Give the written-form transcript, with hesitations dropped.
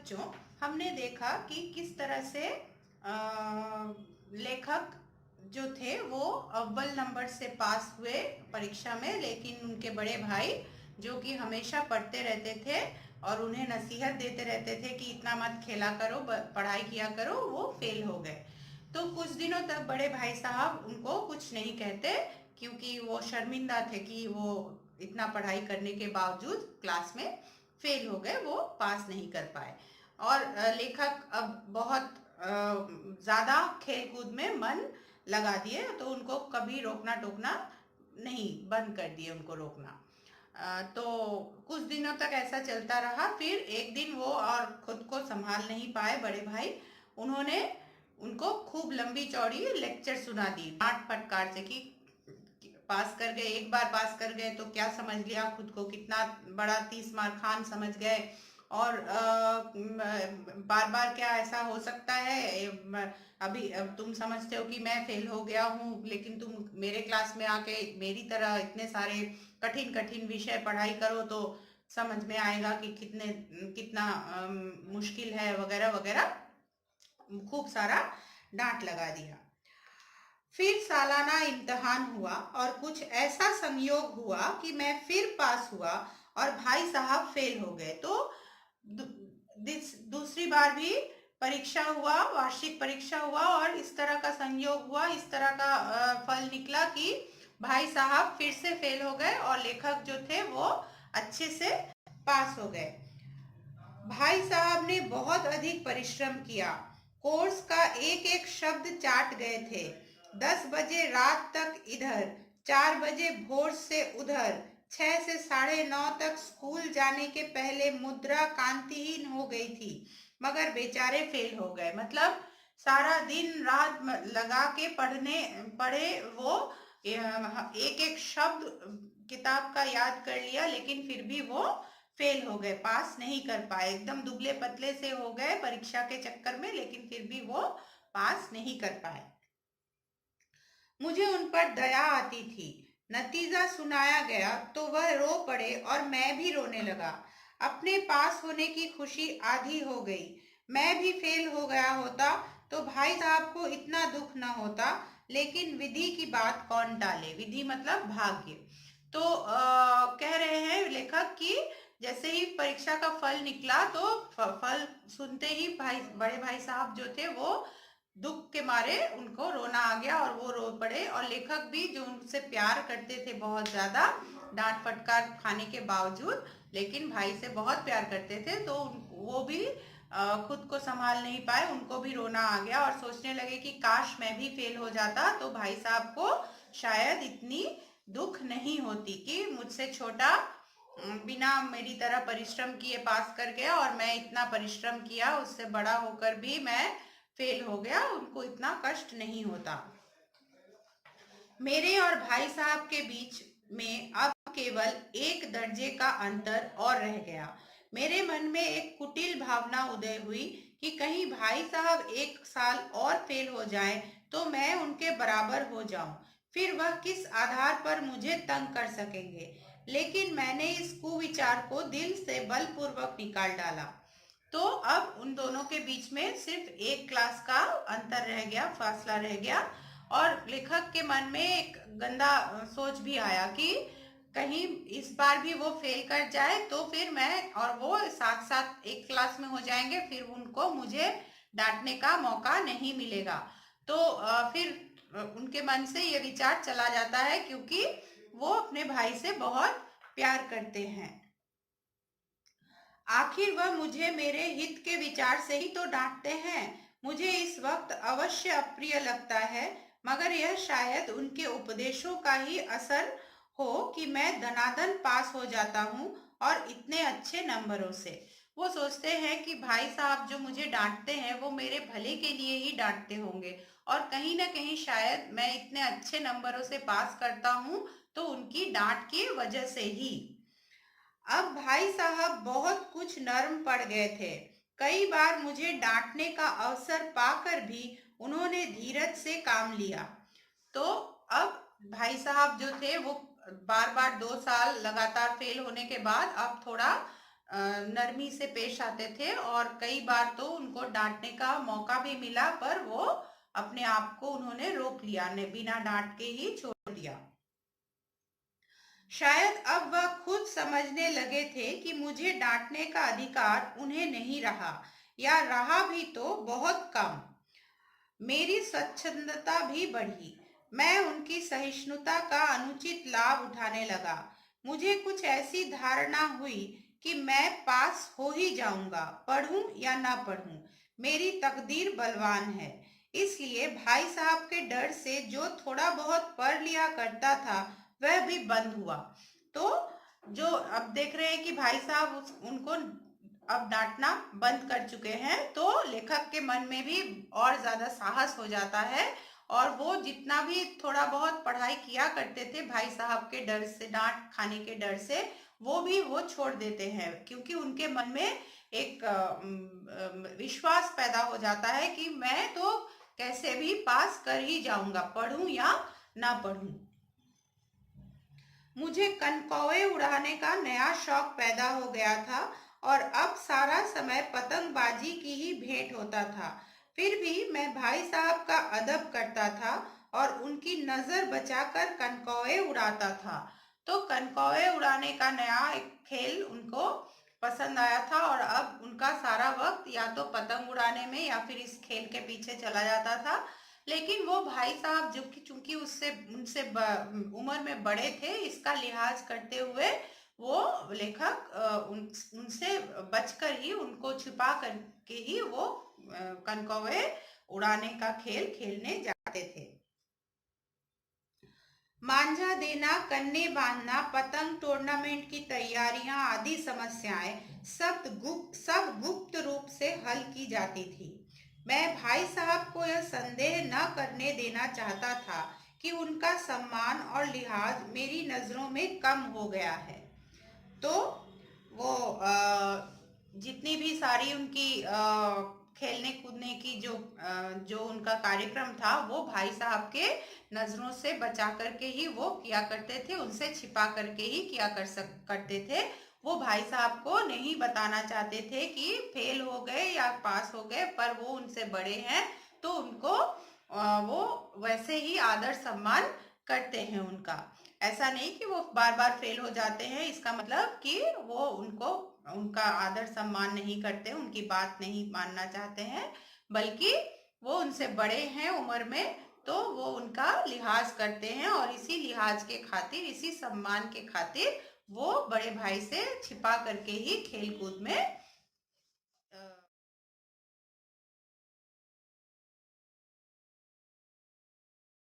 बच्चों, हमने देखा कि किस तरह से लेखक जो थे वो अव्वल नंबर से पास हुए परीक्षा में, लेकिन उनके बड़े भाई जो कि हमेशा पढ़ते रहते थे और उन्हें नसीहत देते रहते थे कि इतना मत खेला करो, पढ़ाई किया करो, वो फेल हो गए। तो कुछ दिनों तक बड़े भाई साहब उनको कुछ नहीं कहते, क्योंकि वो शर्मिंदा थे कि वो इतना पढ़ाई करने के बावजूद क्लास में फेल हो गए, वो पास नहीं कर पाए। और लेखक अब बहुत ज़्यादा खेल कूद में मन लगा दिए, तो उनको कभी रोकना टोकना नहीं, बंद कर दिए उनको रोकना। तो कुछ दिनों तक ऐसा चलता रहा। फिर एक दिन वो और खुद को संभाल नहीं पाए बड़े भाई, उन्होंने उनको खूब लंबी चौड़ी लेक्चर सुना दी, डांट फटकार से कि पास कर गए, एक बार पास कर गए तो क्या समझ लिया खुद को, कितना बड़ा 30 मार खान समझ गए, और बार बार क्या ऐसा हो सकता है? अभी अब तुम समझते हो कि मैं फेल हो गया हूँ, लेकिन तुम मेरे क्लास में आके मेरी तरह इतने सारे कठिन कठिन विषय पढ़ाई करो तो समझ में आएगा कि कितना मुश्किल है, वगैरह वगैरह खूब सारा डांट लगा दिया। फिर सालाना इम्तिहान हुआ और कुछ ऐसा संयोग हुआ कि मैं फिर पास हुआ और भाई साहब फेल हो गए। तो दूसरी बार भी परीक्षा हुआ, वार्षिक परीक्षा हुआ, और इस तरह का संयोग हुआ, इस तरह का फल निकला कि भाई साहब फिर से फेल हो गए और लेखक जो थे वो अच्छे से पास हो गए। भाई साहब ने बहुत अधिक परिश्रम किया, कोर्स का एक एक शब्द चाट गए थे। 10 बजे रात तक इधर, 4 बजे भोर से उधर, 6 से 9:30 तक स्कूल जाने के पहले मुद्रा कांतिहीन हो गई थी, मगर बेचारे फेल हो गए। मतलब सारा दिन रात लगा के पढ़े वो, एक एक शब्द किताब का याद कर लिया, लेकिन फिर भी वो फेल हो गए, पास नहीं कर पाए, एकदम दुबले पतले से हो गए परीक्षा के चक्कर में, लेकिन फिर भी वो पास नहीं कर पाए। मुझे उन पर दया आती थी। नतीजा सुनाया गया तो वह रो पड़े और मैं भी रोने लगा। अपने पास होने की खुशी आधी हो गई। मैं भी फेल हो गया होता तो भाई साहब को इतना दुख न होता, लेकिन विधि की बात कौन टाले। विधि मतलब भाग्य। तो कह रहे हैं लेखक कि जैसे ही परीक्षा का फल निकला तो फल सुनते ही बड़े भाई साहब जो थे वो दुख के मारे उनको रोना आ गया और वो रो पड़े। और लेखक भी जो उनसे प्यार करते थे बहुत ज्यादा, डांट फटकार खाने के बावजूद, लेकिन भाई से बहुत प्यार करते थे, तो वो भी खुद को संभाल नहीं पाए, उनको भी रोना आ गया और सोचने लगे कि काश मैं भी फेल हो जाता तो भाई साहब को शायद इतनी दुख नहीं होती कि मुझसे छोटा बिना मेरी तरह परिश्रम किए पास कर गया और मैं इतना परिश्रम किया, उससे बड़ा होकर भी मैं फेल हो गया, उनको इतना कष्ट नहीं होता। मेरे और भाई साहब के बीच में अब केवल 1 दर्जे का अंतर और रह गया। मेरे मन में एक कुटिल भावना उदय हुई कि कहीं भाई साहब एक साल और फेल हो जाएं तो मैं उनके बराबर हो जाऊं, फिर वह किस आधार पर मुझे तंग कर सकेंगे। लेकिन मैंने इस कुविचार को दिल से बलपूर्वक निकाल डाला। तो अब उन दोनों के बीच में सिर्फ एक क्लास का अंतर रह गया, फासला रह गया। और लेखक के मन में एक गंदा सोच भी आया कि कहीं इस बार भी वो फेल कर जाए तो फिर मैं और वो साथ साथ एक क्लास में हो जाएंगे, फिर उनको मुझे डांटने का मौका नहीं मिलेगा। तो फिर उनके मन से ये विचार चला जाता है, क्योंकि वो अपने भाई से बहुत प्यार करते हैं। आखिर वह मुझे मेरे हित के विचार से ही तो डांटते हैं। मुझे इस वक्त अवश्य अप्रिय लगता है, मगर यह शायद उनके उपदेशों का ही असर हो कि मैं दनादन पास हो जाता हूँ, और इतने अच्छे नंबरों से। वो सोचते हैं कि भाई साहब जो मुझे डांटते हैं वो मेरे भले के लिए ही डांटते होंगे, और कहीं ना कहीं शायद मैं इतने अच्छे नंबरों से पास करता हूँ तो उनकी डांट की वजह से ही। अब भाई साहब बहुत कुछ नर्म पड़ गए थे। कई बार मुझे डांटने का अवसर पाकर भी उन्होंने धीरज से काम लिया। तो अब भाई साहब जो थे वो बार बार 2 साल लगातार फेल होने के बाद अब थोड़ा नरमी से पेश आते थे और कई बार तो उनको डांटने का मौका भी मिला, पर वो अपने आप को उन्होंने रोक लिया, ने बिना डांट के ही छोड़ दिया। शायद अब वह खुद समझने लगे थे कि मुझे डांटने का अधिकार उन्हें नहीं रहा, या रहा भी तो बहुत कम। मेरी स्वच्छंदता भी बढ़ी। मैं उनकी सहिष्णुता का अनुचित लाभ उठाने लगा। मुझे कुछ ऐसी धारणा हुई कि मैं पास हो ही जाऊंगा, पढ़ूं या ना पढ़ूं, मेरी तकदीर बलवान है। इसलिए भाई साहब के डर से जो थोड़ा बहुत पढ़ लिया करता था वह भी बंद हुआ। तो जो अब देख रहे हैं कि भाई साहब उनको अब डांटना बंद कर चुके हैं, तो लेखक के मन में भी और ज्यादा साहस हो जाता है और वो जितना भी थोड़ा बहुत पढ़ाई किया करते थे भाई साहब के डर से, डांट खाने के डर से, वो भी वो छोड़ देते हैं, क्योंकि उनके मन में एक विश्वास पैदा हो जाता है कि मैं तो कैसे भी पास कर ही जाऊंगा, पढ़ूं या ना पढ़ूं। मुझे कनकौए उड़ाने का नया शौक पैदा हो गया था और अब सारा समय पतंगबाजी की ही भेंट होता था। फिर भी मैं भाई साहब का अदब करता था और उनकी नजर बचाकर कनकौए उड़ाता था। तो कनकौए उड़ाने का नया एक खेल उनको पसंद आया था और अब उनका सारा वक्त या तो पतंग उड़ाने में या फिर इस खेल के पीछे चला जाता था। लेकिन वो भाई साहब जो कि चूंकि उससे उनसे उम्र में बड़े थे, इसका लिहाज करते हुए वो लेखक उनसे बचकर ही, उनको छिपा करके ही वो कनकौवे उड़ाने का खेल खेलने जाते थे। मांझा देना, कन्ने बांधना, पतंग टूर्नामेंट की तैयारियां आदि समस्याएं सब गुप्त रूप से हल की जाती थी। मैं भाई साहब को यह संदेह न करने देना चाहता था कि उनका सम्मान और लिहाज मेरी नजरों में कम हो गया है। तो वो जितनी भी सारी उनकी खेलने कूदने की जो उनका कार्यक्रम था, वो भाई साहब के नजरों से बचा करके ही वो किया करते थे, उनसे छिपा करके ही करते थे। वो भाई साहब को नहीं बताना चाहते थे कि फेल हो गए या पास हो गए, पर वो उनसे बड़े हैं तो उनको वो वैसे ही आदर सम्मान करते हैं उनका। ऐसा नहीं कि वो बार बार फेल हो जाते हैं, इसका मतलब कि वो उनको उनका आदर सम्मान नहीं करते, उनकी बात नहीं मानना चाहते हैं, बल्कि वो उनसे बड़े हैं उम्र में, तो वो उनका लिहाज करते हैं और इसी लिहाज के खातिर, इसी सम्मान के खातिर वो बड़े भाई से छिपा करके ही खेल कूद में